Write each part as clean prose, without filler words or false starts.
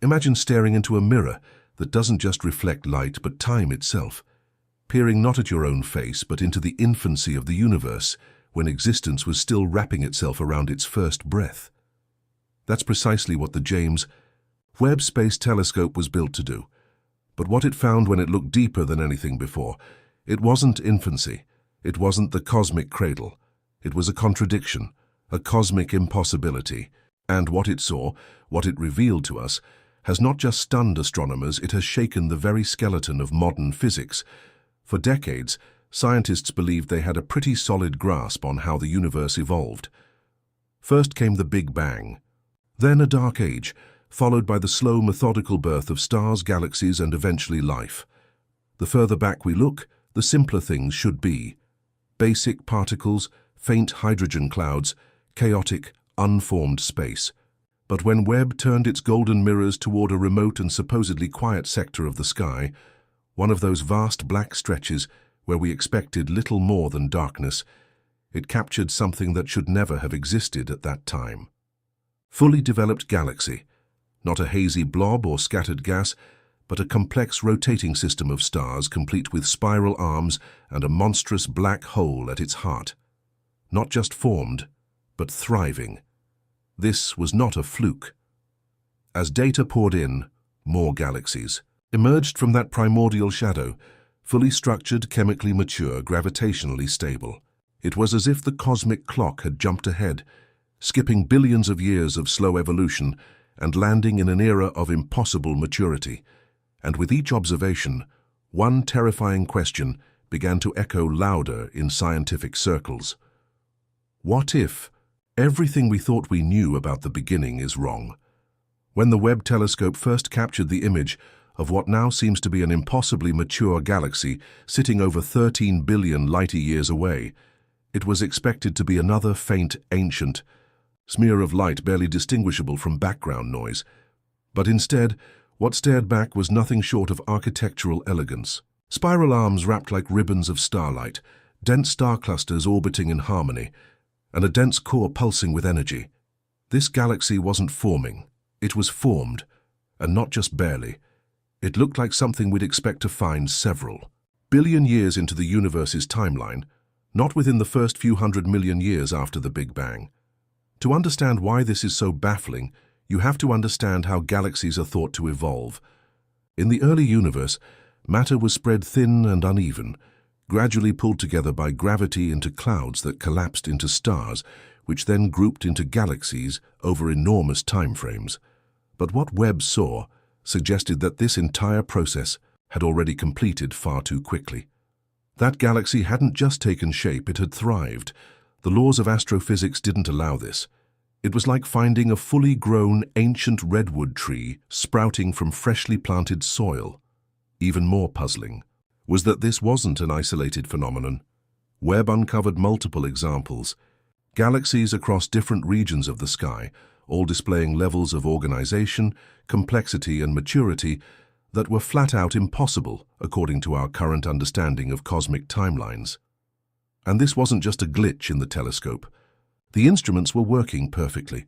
Imagine staring into a mirror that doesn't just reflect light but time itself, peering not at your own face but into the infancy of the universe when existence was still wrapping itself around its first breath. That's precisely what the James Webb Space Telescope was built to do. But what it found when it looked deeper than anything before, it wasn't infancy, it wasn't the cosmic cradle. It was a contradiction, a cosmic impossibility. And what it saw, what it revealed to us, has not just stunned astronomers, it has shaken the very skeleton of modern physics. For decades, scientists believed they had a pretty solid grasp on how the universe evolved. First came the Big Bang, then a dark age, followed by the slow, methodical birth of stars, galaxies, and eventually life. The further back we look, the simpler things should be. Basic particles, faint hydrogen clouds, chaotic, unformed space. But when Webb turned its golden mirrors toward a remote and supposedly quiet sector of the sky, one of those vast black stretches where we expected little more than darkness, it captured something that should never have existed at that time. Fully developed galaxy, not a hazy blob or scattered gas, but a complex rotating system of stars complete with spiral arms and a monstrous black hole at its heart. Not just formed, but thriving. This was not a fluke. As data poured in, more galaxies emerged from that primordial shadow, fully structured, chemically mature, gravitationally stable. It was as if the cosmic clock had jumped ahead, skipping billions of years of slow evolution and landing in an era of impossible maturity. And with each observation, one terrifying question began to echo louder in scientific circles. What if everything we thought we knew about the beginning is wrong? When the Webb telescope first captured the image of what now seems to be an impossibly mature galaxy sitting over 13 billion light-years away, it was expected to be another faint, ancient smear of light barely distinguishable from background noise. But instead, what stared back was nothing short of architectural elegance. Spiral arms wrapped like ribbons of starlight, dense star clusters orbiting in harmony, and a dense core pulsing with energy. This galaxy wasn't forming, it was formed, and not just barely. It looked like something we'd expect to find several billion years into the universe's timeline, not within the first few 100 million years after the Big Bang. To understand why this is so baffling, you have to understand how galaxies are thought to evolve. In the early universe, matter was spread thin and uneven, gradually pulled together by gravity into clouds that collapsed into stars, which then grouped into galaxies over enormous timeframes. But what Webb saw suggested that this entire process had already completed far too quickly. That galaxy hadn't just taken shape, it had thrived. The laws of astrophysics didn't allow this. It was like finding a fully grown ancient redwood tree sprouting from freshly planted soil. Even more puzzling was that this wasn't an isolated phenomenon. Webb uncovered multiple examples, galaxies across different regions of the sky, all displaying levels of organization, complexity, and maturity that were flat out impossible according to our current understanding of cosmic timelines. And this wasn't just a glitch in the telescope. The instruments were working perfectly.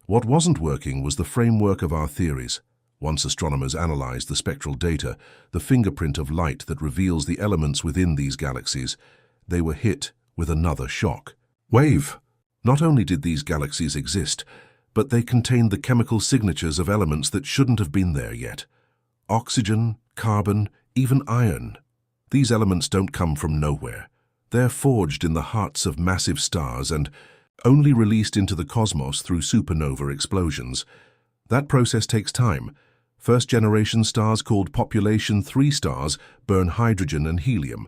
What wasn't working was the framework of our theories. Once astronomers analyzed the spectral data, the fingerprint of light that reveals the elements within these galaxies, they were hit with another shock. Wave! Not only did these galaxies exist, but they contained the chemical signatures of elements that shouldn't have been there yet. Oxygen, carbon, even iron. These elements don't come from nowhere. They're forged in the hearts of massive stars and only released into the cosmos through supernova explosions. That process takes time. First-generation stars called population 3 stars burn hydrogen and helium.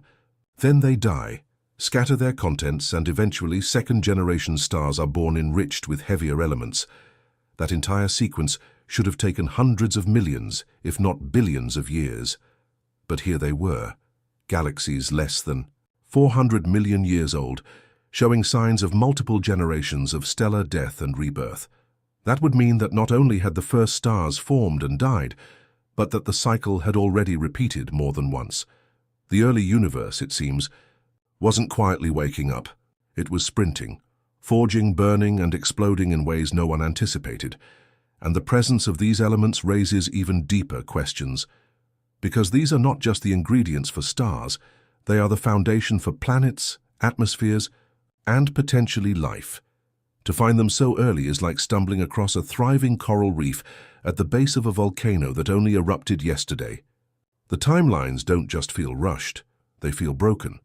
Then they die, scatter their contents, and eventually second-generation stars are born enriched with heavier elements. That entire sequence should have taken hundreds of millions, if not billions of years. But here they were, galaxies less than 400 million years old, showing signs of multiple generations of stellar death and rebirth. That would mean that not only had the first stars formed and died, but that the cycle had already repeated more than once. The early universe, it seems, wasn't quietly waking up. It was sprinting, forging, burning, and exploding in ways no one anticipated. And the presence of these elements raises even deeper questions. Because these are not just the ingredients for stars, they are the foundation for planets, atmospheres, and potentially life. To find them so early is like stumbling across a thriving coral reef at the base of a volcano that only erupted yesterday. The timelines don't just feel rushed, they feel broken.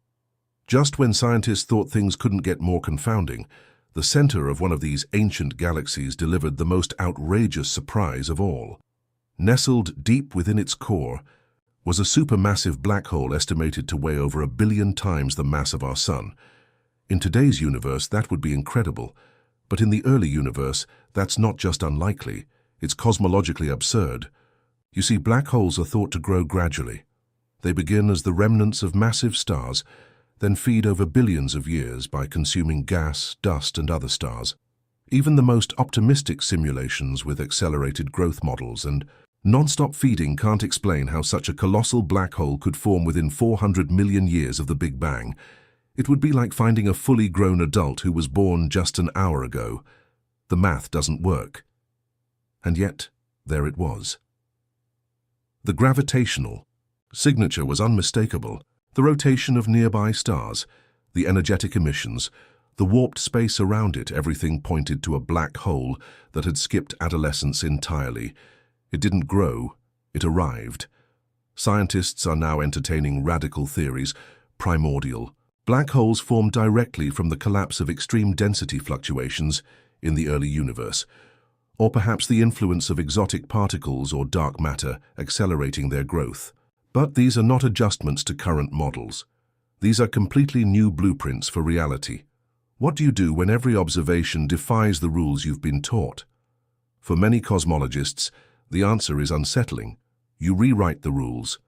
Just when scientists thought things couldn't get more confounding, the center of one of these ancient galaxies delivered the most outrageous surprise of all. Nestled deep within its core was a supermassive black hole estimated to weigh over 1 billion times the mass of our Sun. In today's universe, that would be incredible, but in the early universe, that's not just unlikely, it's cosmologically absurd. You see, black holes are thought to grow gradually. They begin as the remnants of massive stars, then feed over billions of years by consuming gas, dust, and other stars. Even the most optimistic simulations with accelerated growth models and non-stop feeding can't explain how such a colossal black hole could form within 400 million years of the Big Bang. It would be like finding a fully grown adult who was born just an hour ago. The math doesn't work. And yet, there it was. The gravitational signature was unmistakable. The rotation of nearby stars, the energetic emissions, the warped space around it, everything pointed to a black hole that had skipped adolescence entirely. It didn't grow, it arrived. Scientists are now entertaining radical theories. Primordial. Black holes form directly from the collapse of extreme density fluctuations in the early universe, or perhaps the influence of exotic particles or dark matter accelerating their growth. But these are not adjustments to current models. These are completely new blueprints for reality. What do you do when every observation defies the rules you've been taught? For many cosmologists, the answer is unsettling. You rewrite the rules.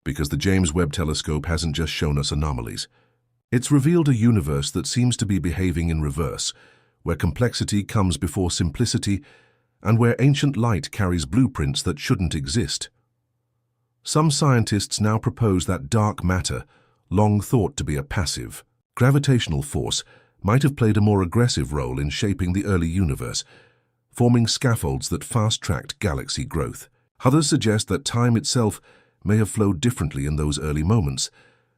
Because the James Webb telescope hasn't just shown us anomalies. It's revealed a universe that seems to be behaving in reverse, where complexity comes before simplicity, and where ancient light carries blueprints that shouldn't exist. Some scientists now propose that dark matter, long thought to be a passive, gravitational force, might have played a more aggressive role in shaping the early universe, forming scaffolds that fast-tracked galaxy growth. Others suggest that time itself may have flowed differently in those early moments,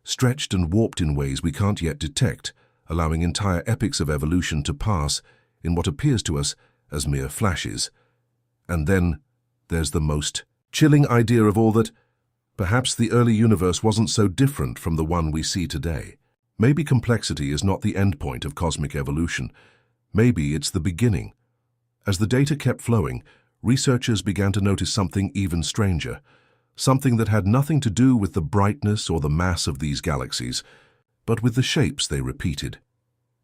stretched and warped in ways we can't yet detect, allowing entire epochs of evolution to pass in what appears to us as mere flashes. And then there's the most chilling idea of all, that perhaps the early universe wasn't so different from the one we see today. Maybe complexity is not the endpoint of cosmic evolution. Maybe it's the beginning. As the data kept flowing, researchers began to notice something even stranger, something that had nothing to do with the brightness or the mass of these galaxies, but with the shapes they repeated.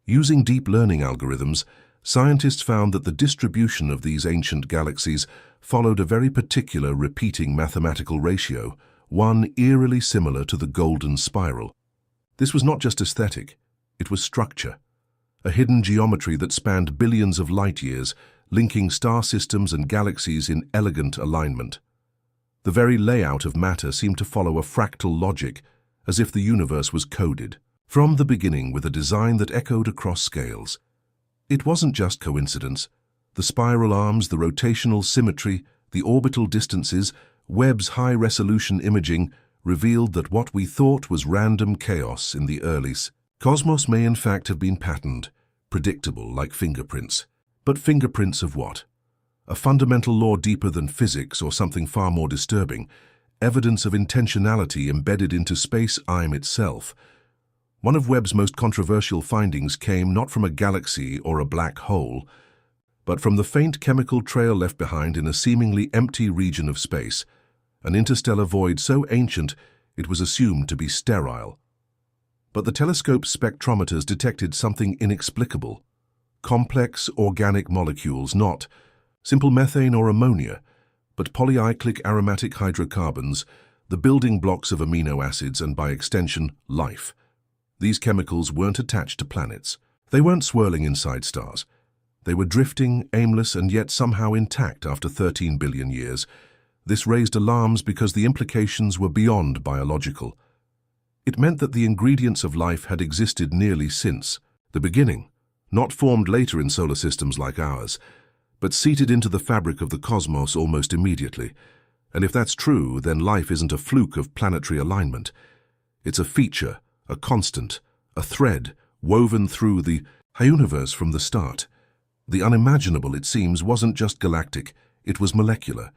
Using deep learning algorithms, scientists found that the distribution of these ancient galaxies followed a very particular repeating mathematical ratio, one eerily similar to the golden spiral. This was not just aesthetic, it was structure, a hidden geometry that spanned billions of light years, linking star systems and galaxies in elegant alignment. The very layout of matter seemed to follow a fractal logic, as if the universe was coded, from the beginning with a design that echoed across scales. It wasn't just coincidence. The spiral arms, the rotational symmetry, the orbital distances, Webb's high-resolution imaging revealed that what we thought was random chaos in the early cosmos may in fact have been patterned, predictable like fingerprints. But fingerprints of what? A fundamental law deeper than physics, or something far more disturbing, evidence of intentionality embedded into space-time itself. One of Webb's most controversial findings came not from a galaxy or a black hole, but from the faint chemical trail left behind in a seemingly empty region of space, an interstellar void so ancient it was assumed to be sterile. But the telescope's spectrometers detected something inexplicable. Complex organic molecules, not simple methane or ammonia, but polycyclic aromatic hydrocarbons, the building blocks of amino acids and, by extension, life. These chemicals weren't attached to planets. They weren't swirling inside stars. They were drifting, aimless, and yet somehow intact after 13 billion years. This raised alarms because the implications were beyond biological. It meant that the ingredients of life had existed nearly since the beginning, not formed later in solar systems like ours, but seated into the fabric of the cosmos almost immediately. And if that's true, then life isn't a fluke of planetary alignment. It's a feature, a constant, a thread woven through the universe from the start. The unimaginable, it seems, wasn't just galactic, it was molecular.